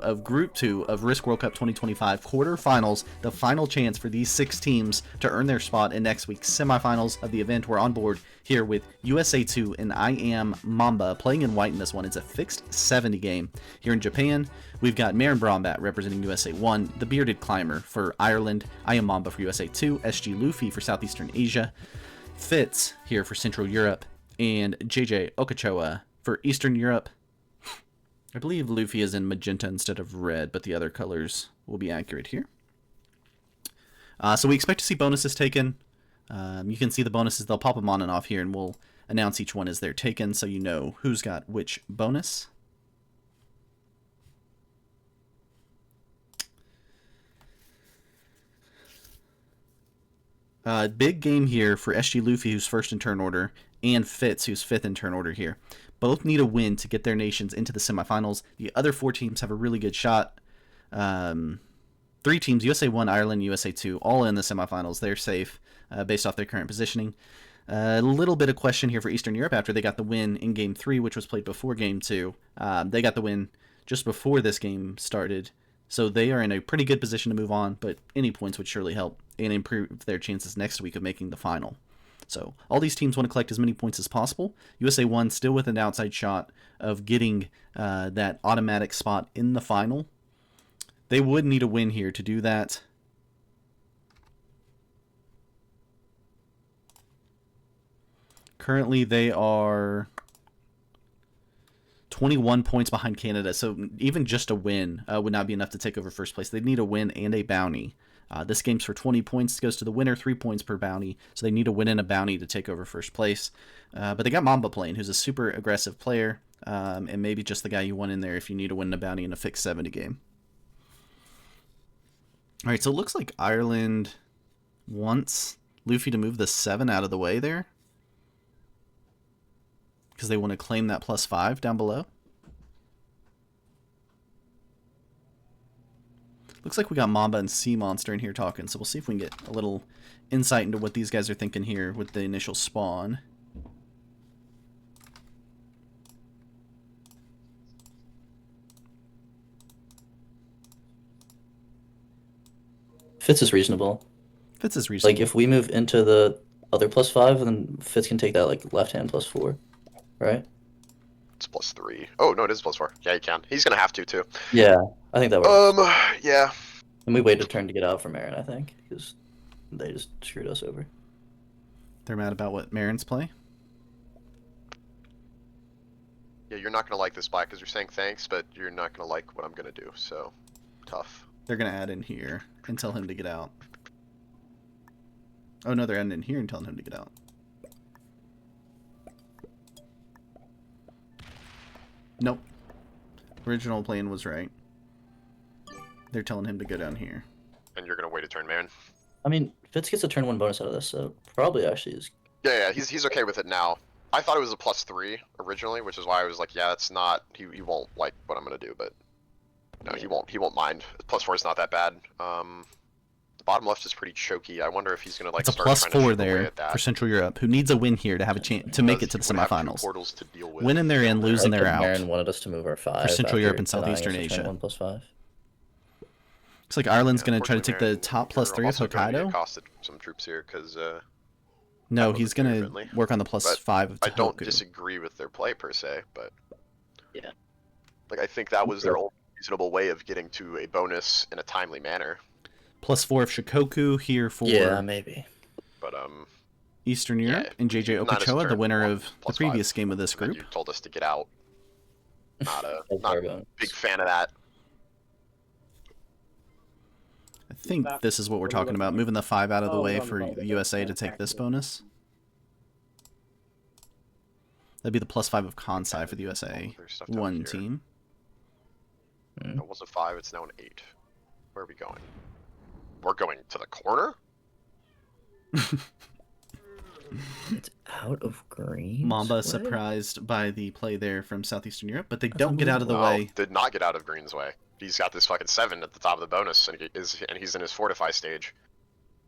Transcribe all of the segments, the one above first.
of Group 2 of Risk World Cup 2025 quarterfinals, the final chance for these 6 teams to earn their spot in next week's semifinals of the event. We're on board here with USA 2 and I Am Mamba playing in white in this one. It's a fixed 70 game. Here in Japan, we've got Marin Brombat representing USA 1, the Bearded Climber for Ireland, I Am Mamba for USA 2, SG Luffy for Southeastern Asia, Fitz here for Central Europe, and JJ Okochoa for Eastern Europe. I believe Luffy is in magenta instead of red, but the other colors will be accurate here. So we expect to see bonuses taken. You can see the bonuses. They'll pop them on and off here, and we'll announce each one as they're taken so you know who's got which bonus. Big game here for SG Luffy, who's first in turn order, and Fitz, who's fifth in turn order here. Both need a win to get their nations into the semifinals. The other 4 teams have a really good shot. 3 teams, USA 1, Ireland, USA 2, all in the semifinals. They're safe based off their current positioning. A little bit of question here for Eastern Europe after they got the win in Game 3, which was played before Game 2. They got the win just before this game started, so they are in a pretty good position to move on, but any points would surely help and improve their chances next week of making the final. So all these teams want to collect as many points as possible. USA 1 still with an outside shot of getting that automatic spot in the final. They would need a win here to do that. Currently they are 21 points behind Canada, so even just a win would not be enough to take over first place. They'd need a win and a bounty. This game's for 20 points. It goes to the winner, 3 points per bounty. So they need a win and a bounty to take over first place. But they got Mamba playing, who's a super aggressive player, and maybe just the guy you want in there if you need a win and a bounty in a fixed 70 game. All right, so it looks like Ireland wants Luffy to move the 7 out of the way there, because they want to claim that +5 down below. Looks like we got Mamba and Sea Monster in here talking, so we'll see if we can get a little insight into what these guys are thinking here with the initial spawn. Fitz is reasonable. Fitz is reasonable. Like, if we move into the other +5, then Fitz can take that, like, left-hand +4, right? It's +3. Oh, no, it is +4. Yeah, he can. He's gonna have to, too. Yeah, I think that works. Yeah. And we waited a turn to get out from Aaron, I think, because they just screwed us over. They're mad about what Marin's play? Yeah, you're not gonna like this buy because you're saying thanks, but you're not gonna like what I'm gonna do, so tough. They're going to add in here and tell him to get out. Oh, no, they're adding in here and telling him to get out. Nope. Original plan was right. They're telling him to go down here. And you're gonna wait a turn, man. I mean, Fitz gets a turn 1 bonus out of this, so probably actually is... Yeah, he's okay with it now. I thought it was a +3 originally, which is why I was like, yeah, it's not. He won't like what I'm gonna do, but no, he won't mind. +4 is not that bad. The bottom left is pretty choky. I wonder if he's gonna like it's a start trying to +4 chip away there at that. for Central Europe, who needs a win here to have a chance to make it to the semifinals. Portals to deal with. Winning they're in, losing they're out. Aaron wanted us to move our 5 for Central Europe and denying us Southeastern a turn Asia. 1+5. Looks like Ireland's going to try to take Unfortunately, the top you're +3 of also going to Hokkaido. get costed some troops here because No, that he's wasn't going very to friendly. work on the +5 of I don't Tohoku. disagree with their play per se, but Yeah. like I think that was their only reasonable way of getting to a bonus in a timely manner. +4 of Shikoku here for Yeah, maybe. But Eastern Europe, yeah, and JJ not as a Okochoa, the turn, winner one of the +5. previous game of this And then group. you told us to get out. Not Our a bonus. big fan of that. I think this is what we're talking about, moving the 5 out of the way for the USA to take this bonus. That'd be the +5 of Kansai for the USA There's stuff down 1 here. team. It was a 5, it's now an 8. Where are we going? We're going to the corner? It's out of green. Mamba surprised by the play there from Southeastern Europe, but they That's don't get out of the way. Did not get out of Green's way. He's got this fucking 7 at the top of the bonus, and he's in his fortify stage.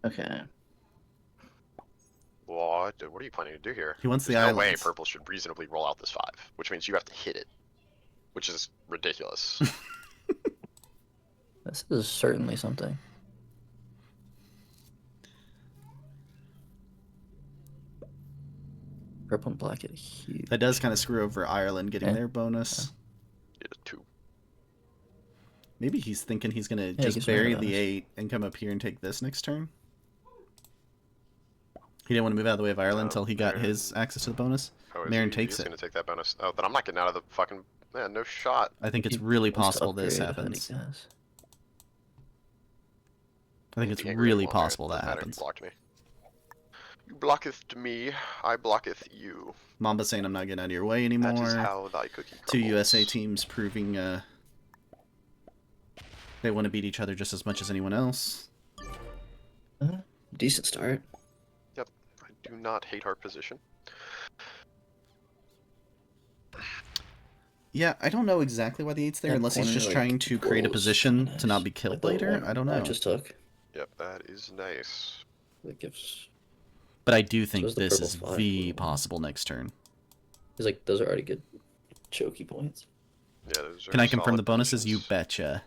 Okay. What are you planning to do here? He wants the There's no way islands. purple should reasonably roll out this 5, which means you have to hit it, which is ridiculous. This is certainly something. Purple and black get huge. That does kind of screw over Ireland getting Yeah. their bonus. Yeah, 2. Maybe he's thinking he's going to Yeah, he just gets rid of bury the the bonus. 8 and come up here and take this next turn. He didn't want to move out of the way of Ireland until he got his access to the bonus. Marin takes He's it. gonna take that bonus. Oh, then I'm not getting out of the fucking... Man, no shot. I think it's He really wants to possible this upgrade, I think happens. he does. I think it's The angry really wall there, possible that doesn't matter, happens. You blocked me. You blocketh me, I blocketh you. Mamba saying I'm not getting out of your way That is anymore. how thy cookie Two crumbles. USA teams proving they want to beat each other just as much as anyone else. Decent start. Yep, I do not hate our position. Yeah, I don't know exactly why the 8's there, That unless he's corner, just like, trying to create a was position kinda to not nice. be killed Like the later. one I don't know. I just took. Yep, that is nice. That gives. But I do think is the this purple is 5 the blue. possible next turn. He's like, those are already good choky points. Yeah, those are Can I confirm solid the bonuses? You positions. betcha.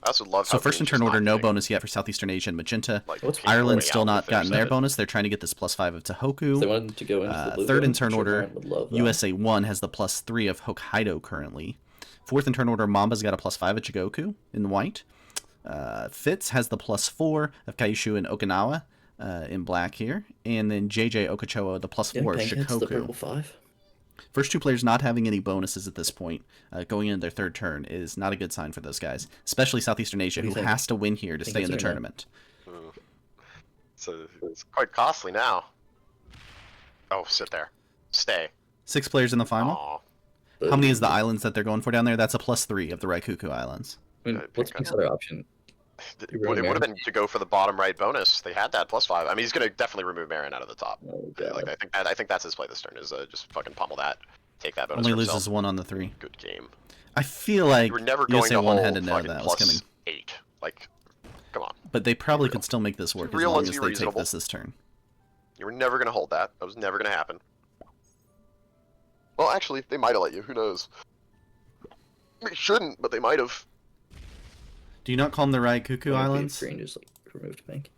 I also love So how first in Green's turn just order, not no getting, bonus yet for Southeastern Asia and Magenta. like, What's people Ireland's way still out not with their gotten their seven. bonus. They're trying to get this +5 of If they Tohoku. wanted to go into the blue Third in bonus, turn I'm sure order, Marin would love that. USA 1 has the +3 of Hokkaido currently. Fourth in turn order, Mamba's got a +5 of Chigoku in white. Fitz has the +4 of Kaishu and Okinawa in black here. And then JJ Okochoa, the +4 of Pink hits the Shikoku. purple 5. First two players not having any bonuses at this point, going into their third turn, is not a good sign for those guys, especially Southeastern Asia, What do who you think? has to win here to Think stay in it's the or no? tournament. So it's quite costly now. Oh, sit there. Stay. 6 players in the final. Aw. How many is the islands that they're going for down there? That's a +3 of the Raikuku Islands. I mean, what's Pink Pink's other option? It would have been to go for the bottom right bonus. They had that +5. I mean, he's gonna definitely remove Marin out of the top. Oh, Like God. I think that's his play this turn is just fucking pummel that, take that bonus. Only for himself. loses 1 on the 3. Good game. I feel like You were never going USA to 1 hold had to know fucking that was coming. +8. Like, come on. But they probably could still make this work as Real, long let's as be they take reasonable. this turn. You were never gonna hold that. That was never gonna happen. Well, actually, they might have let you. Who knows? They shouldn't, but they might have. Do you not call them the Raikuku Islands? Green just like removed Pink.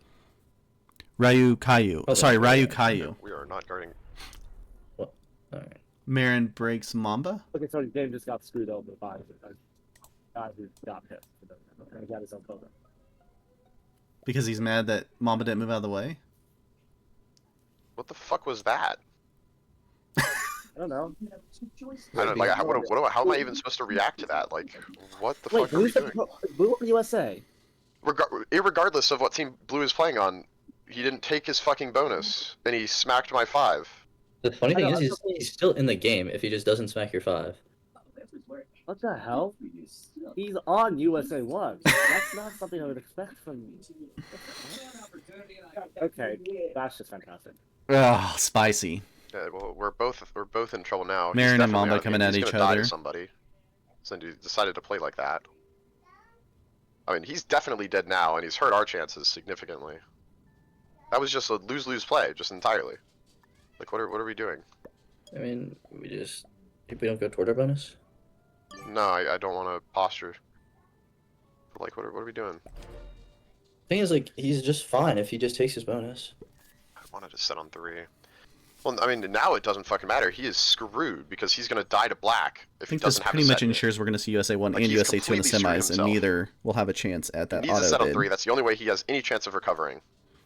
Ryu Kaiju. Oh, Sorry, that's Ryu right. Kaiju. We are not guarding. What? Alright. Marin breaks Mamba. Okay, so the game just got screwed over by a guy who got hit. And he got his own bonus. Because he's mad that Mamba didn't move out of the way. What the fuck was that? I don't know. I don't like. How am I even supposed to react to that? Like, what the Wait, fuck are we who's the doing? Blue or USA? Irregardless of what team Blue is playing on, he didn't take his fucking bonus, and he smacked my 5. The funny I thing know, is, he's still in the game if he just doesn't smack your 5. What the hell? He's on USA 1. That's not something I would expect from you. Okay, that's just fantastic. Ugh, spicy. Yeah, well, we're both in trouble now. Marin and He's definitely Mamba out of the coming game. at He's each gonna die other. to somebody. So he decided to play like that. I mean, he's definitely dead now, and he's hurt our chances significantly. That was just a lose-lose play, just entirely. Like, what are we doing? I mean, we don't go toward our bonus. No, I don't want to posture. Like, what are we doing? Thing is, like, he's just fine if he just takes his bonus. I wanted to set on 3. Well, I mean, now it doesn't fucking matter. He is screwed because he's gonna die to black I if he think this doesn't have pretty a much set. ensures we're going to see USA 1 Like, and he's USA 2 in the completely screwed semis, and himself. neither will have a chance at that He needs a auto set on bid. 3. That's the only way he has any chance of recovering.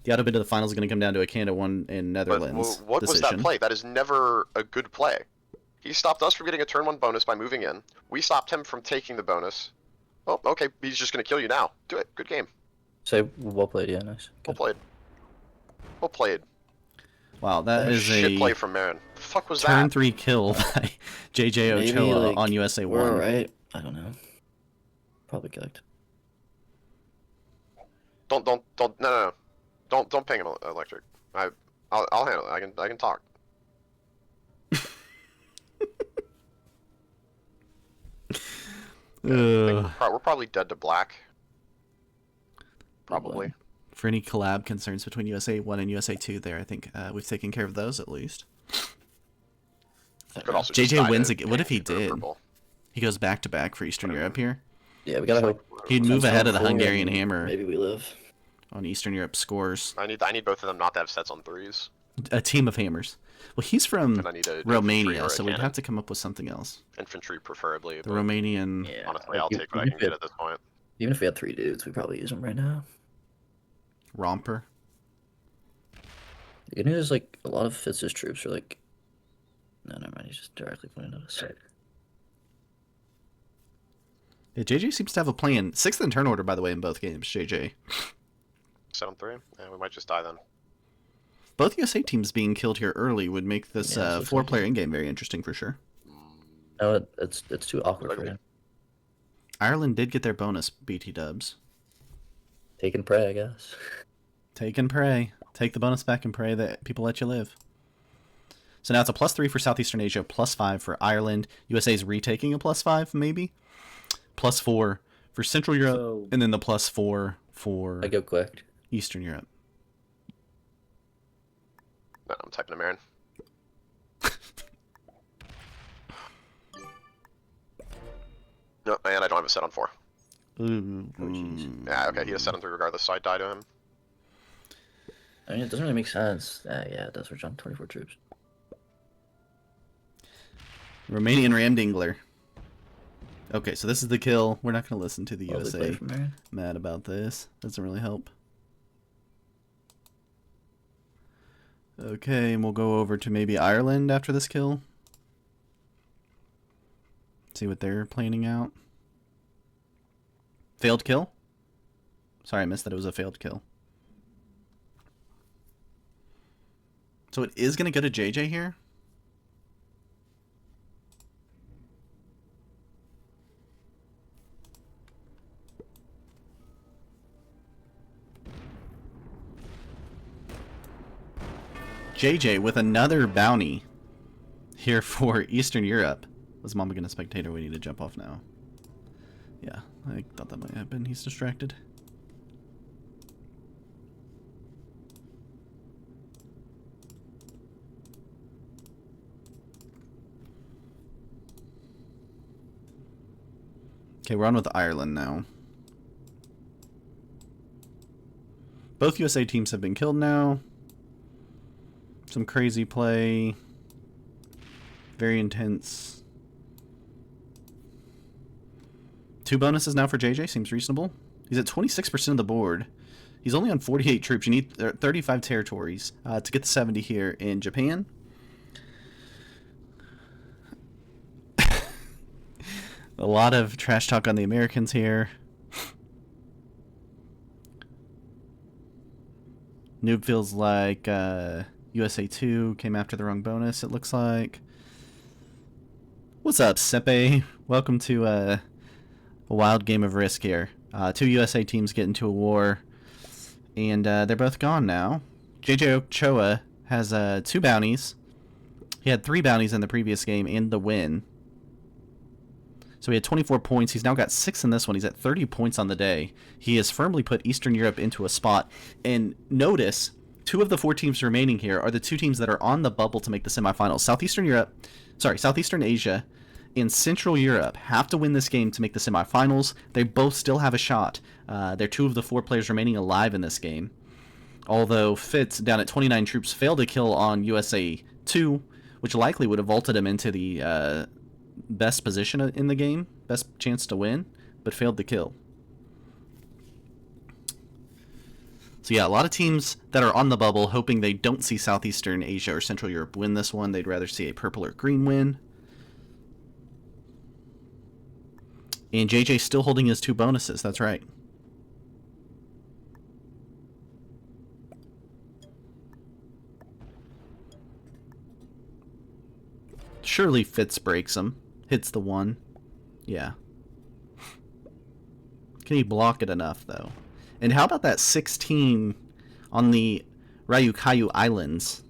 The auto bid to the finals is going to come down to a Canada 1 in But Netherlands what was decision. that play? That is never a good play. He stopped us from getting a turn 1 bonus by moving in. We stopped him from taking the bonus. Oh, okay. He's just gonna kill you now. Do it. Good game. Say, well played, yeah, nice. Well Good. played. Well played. Wow, that is Shit a play from Marin. The fuck was turn that? 3 kill by JJ Maybe, Ochoa like, on USA 1. We're alright. I don't know. Probably cooked. Don't. No. Don't ping him electric. I'll handle it. I can talk. Ugh. We're probably dead to black. Probably. For any collab concerns between USA 1 and USA 2 there, I think we've taken care of those at least. Could also just JJ die wins to again. What if he pink or did? purple. He goes back to back for Eastern Whatever. Europe here. Yeah, we gotta hope. He'd move ahead of the 4, Hungarian and Hammer Maybe we live. on Eastern Europe scores. I need both of them not to have sets on 3s, A team of hammers. Well, he's from and I need a Romania, infantry or a so we'd cannon. have to come up with something else. Infantry preferably. The But Romanian Yeah. honestly, I'll take what I even can if we get had- at this point. Even if we had 3 dudes, we'd probably use them right now. romper. The good news is, like, a lot of Fitz's troops are like. No, never mind. He's just directly pointing at us. Yeah, JJ seems to have a plan. 6th in turn order, by the way, in both games. JJ. Set on 3. Yeah, we might just die then. Both USA teams being killed here early would make this Yeah, so 4-player in-game very interesting for sure. No, it's too awkward for him. Ireland did get their bonus, BT dubs. Take and pray, I guess. Take and pray. Take the bonus back and pray that people let you live. So now it's a +3 for Southeastern Asia, +5 for Ireland. USA's retaking a +5, maybe. +4 for Central Europe, So- and then the +4 for I go quick. Eastern Europe. No, I'm typing a Marin. No, and I don't have a set on 4. Ooh. Yeah, okay, he has set on 3 regardless, so I die to him. I mean, it doesn't really make sense. Yeah, it does. We're on 24 troops. Romanian Ramdingler. Okay, so this is the kill. We're not going to listen to the Lovely play USA from there. mad about this. Doesn't really help. Okay, and we'll go over to maybe Ireland after this kill. See what they're planning out. Failed kill? Sorry, I missed that it was a failed kill. So it is going to go to JJ here? JJ with another bounty here for Eastern Europe. Was Mama gonna spectator? We need to jump off now. Yeah, I thought that might happen. He's distracted. Okay, we're on with Ireland now. Both USA teams have been killed now. Some crazy play. Very intense. 2 bonuses now for JJ. Seems reasonable. He's at 26% of the board. He's only on 48 troops. You need 35 territories to get the 70 here in Japan. A lot of trash talk on the Americans here. Noob feels like USA 2 came after the wrong bonus, it looks like. What's up, Sepe? Welcome to a wild game of Risk here. 2 USA teams get into a war, and they're both gone now. JJ Ochoa has 2 bounties. He had 3 bounties in the previous game and the win. So he had 24 points. He's now got 6 in this one. He's at 30 points on the day. He has firmly put Eastern Europe into a spot. And notice, 2 of the 4 teams remaining here are the 2 teams that are on the bubble to make the semifinals. Southeastern Asia and Central Europe have to win this game to make the semifinals. They both still have a shot. They're 2 of the 4 players remaining alive in this game. Although Fitz, down at 29 troops, failed to kill on USA 2, which likely would have vaulted him into the best position in the game, best chance to win, but failed to kill. So yeah, a lot of teams that are on the bubble hoping they don't see Southeastern Asia or Central Europe win this one. They'd rather see a purple or green win. And JJ still holding his 2 bonuses, that's right. Surely Fitz breaks him. Hits the 1. Yeah. Can he block it enough, though? And how about that 16 on the Ryukyu Islands?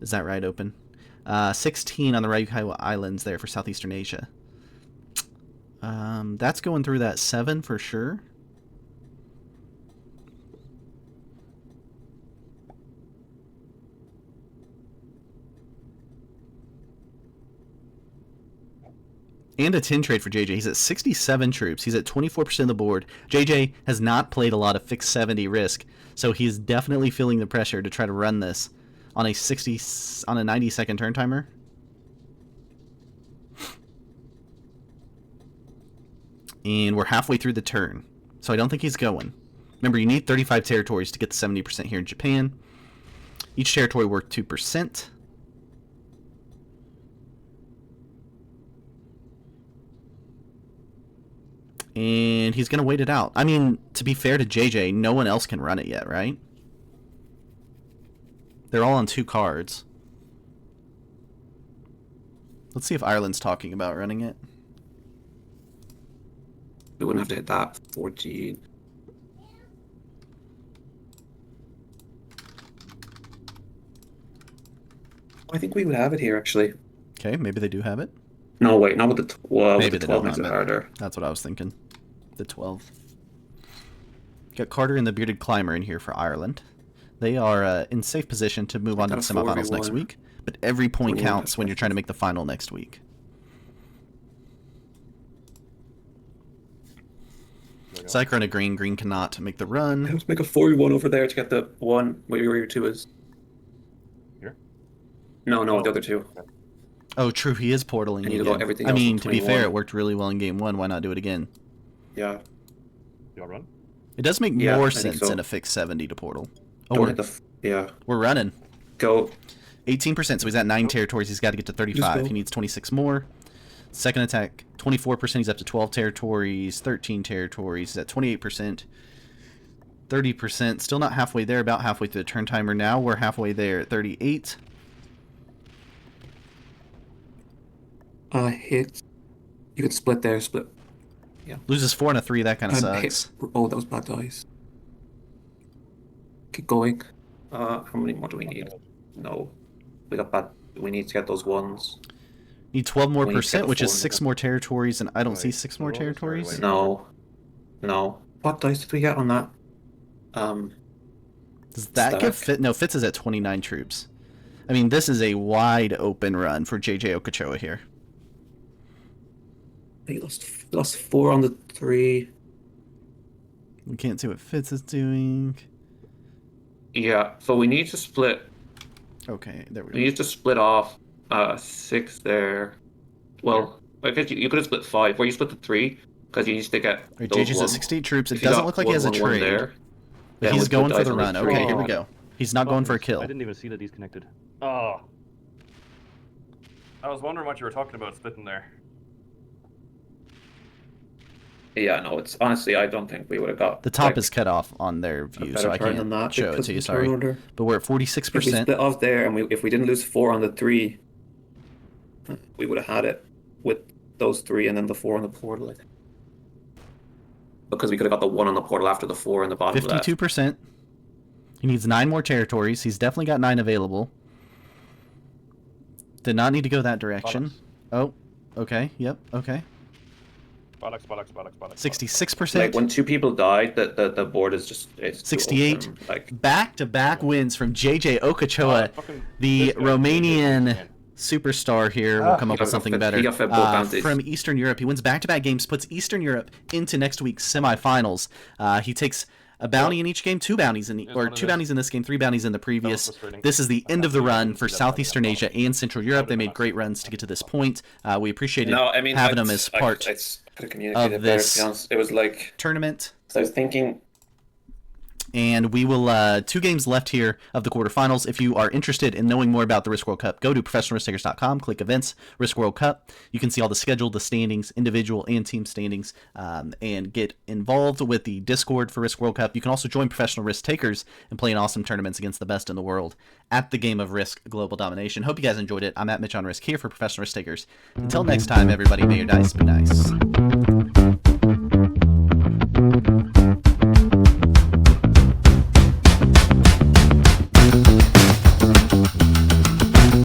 Is that right, Open? 16 on the Ryukyu Islands there for Southeastern Asia. That's going through that 7 for sure. And a 10 trade for JJ. He's at 67 troops. He's at 24% of the board. JJ has not played a lot of fixed 70 Risk, so he's definitely feeling the pressure to try to run this on a 90-second turn timer. And we're halfway through the turn, so I don't think he's going. Remember, you need 35 territories to get the 70% here in Japan. Each territory worth 2%. And he's going to wait it out. I mean, to be fair to JJ, no one else can run it yet, right? They're all on 2 cards. Let's see if Ireland's talking about running it. We wouldn't have to hit that 14. I think we would have it here, actually. Okay, maybe they do have it. No, wait, not with the 12. Maybe With they the 12 don't makes it have it. harder. That's what I was thinking. The 12. Got Carter and the Bearded Climber in here for Ireland. They are in safe position to move on to the Got a semifinals next 4v1. week, but every point 4v1 counts when you're trying to make the final next week. Cyclone a green. Green cannot make the run. Let's make a 4v1 over there to get the one where your 2 is. Here? No, the other 2. Oh, true. He is portaling I need to again. go everything I else mean, from to be 21. fair, it worked really well in game 1. Why not do it again? Yeah. Y'all run? It does make Yeah, more I think sense so. in a fixed 70 to portal. Oh, Don't we're, hit the yeah. we're running. Go. 18%, so he's at 9 territories. He's got to get to 35. go. He needs 26 more. Second attack, 24%. He's up to 12 territories. 13 territories. He's at 28%. 30%. Still not halfway there. About halfway through the turn timer now. We're halfway there at 38. Hit. You could split there, split. Loses 4 and a 3. That kind of Hit. sucks. Oh, that was bad dice. Keep going. How many more do we need? No. We got bad. We need to get those ones. Need 12 more We need to get percent, the which is 4 6 more territories, and I don't see Wait, 6 more roll this or territories. wait? No. What dice did we get on that? Does that give Fit? No, Fitz is at 29 troops. I mean, this is a wide open run for JJ Okochoa here. He lost 4 on the 3. We can't see what Fitz is doing. Yeah, so we need to split. Okay, there we We go. need to split off 6 there. Well, I guess you could have split 5. Where you split the 3 because you need to get. Right, those JJ's at ones. 68 troops. It If you doesn't got look like he has a 1, 1, 1 trade. there, But then he's with going for dice the on run. three. Okay, here we go. He's not going for a kill. I didn't even see that he's connected. Oh. I was wondering what you were talking about splitting there. Yeah, no, it's honestly, I don't think we would have got. The top like, is cut off on their a view, better so I turn than can't that show it because to you. of the turn Sorry, order. but we're at If we 46%. split off there and if we didn't lose 4 on the 3, we would have had it with those 3 and then the 4 on the portal. I think. Because we could have got the 1 on the portal after the 4 in the bottom left. 52%. He needs 9 more territories. He's definitely got 9 available. Did not need to go that direction. Oh, okay. Yep. Okay. Bollocks. 66%. Like when 2 people died, the board is just it's too 68. open, like Back-to-back wins from JJ Okochoa, the Romanian superstar here. We'll come up He with got something fed- better. he got fed both bounties. From Eastern Europe. He wins back-to-back games, puts Eastern Europe into next week's semifinals. He takes a bounty in each game, 2 bounties in one of 2 the- bounties in this game, 3 bounties in the previous. frustrating. This is the end of the run for Yeah, Southeastern yeah. Asia and Central Europe. They made great runs to get to this point. We appreciated no, I mean having them as part I could have communicated of better, this to be honest. It was like tournament. I was thinking. And we will 2 games left here of the quarterfinals. If you are interested in knowing more about the Risk World Cup, go to professionalrisktakers.com, click events, Risk World Cup. You can see all the schedule, the standings, individual and team standings, and get involved with the Discord for Risk World Cup. You can also join professional risk takers and play in awesome tournaments against the best in the world at the game of Risk Global Domination. Hope you guys enjoyed it. I'm at Mitch on Risk here for Professional Risk Takers. Until next time, everybody, may your dice be nice.